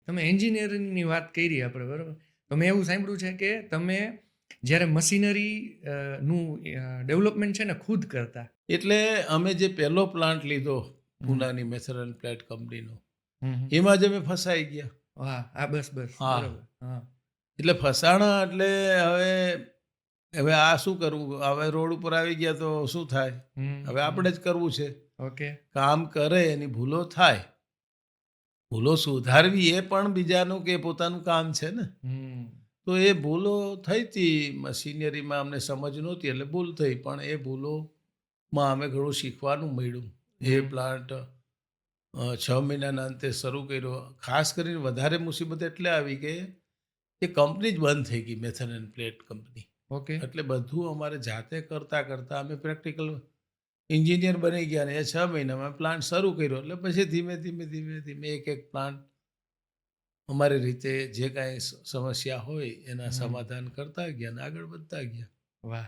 તમે એન્જિનિયરિંગની વાત કરી આપણે, બરાબર? તો મેં એવું સાંભળ્યું છે કે તમે જ્યારે મશીનરી નું ડેવલપમેન્ટ છે ને ખુદ કરતા. એટલે અમે જે પહેલો પ્લાન્ટ લીધો હમ. પૂનાની મેથર એન્ડ પ્લેટ કંપનીનો, હમ. એમાં જ અમે ફસાઈ ગયા. વાહ, હા, બસ બસ, હા, બરાબર. હા. એટલે ફસાણા એટલે હવે હવે આ શું કરવું? હવે રોડ ઉપર આવી ગયા તો શું થાય? હવે આપણે જ કરવું છે. ઓકે. કામ કરે એની ભૂલો થાય. ભૂલો સુધારવી એ પણ બીજાનું કે પોતાનું કામ છે ને. હમ. તો એ ભૂલો થઈ હતી મશીનરીમાં, અમને સમજ નહોતી એટલે ભૂલ થઈ, પણ એ ભૂલોમાં અમે ઘણું શીખવાનું મળ્યું. એ પ્લાન્ટ 6 મહિનાના અંતે શરૂ કર્યો. ખાસ કરીને વધારે મુસીબત એટલે આવી કે એ કંપની જ બંધ થઈ ગઈ, method and plate company. Okay. એટલે બધું અમારે જાતે કરતાં કરતાં અમે પ્રેક્ટિકલ એન્જિનિયર બની ગયા ને એ 6 મહિનામાં પ્લાન્ટ શરૂ કર્યો. એટલે પછી ધીમે ધીમે ધીમે ધીમે એક એક પ્લાન્ટ અમારી રીતે જે કાંઈ સમસ્યા હોય એના સમાધાન કરતા ગયા અને આગળ વધતા ગયા. વાહ.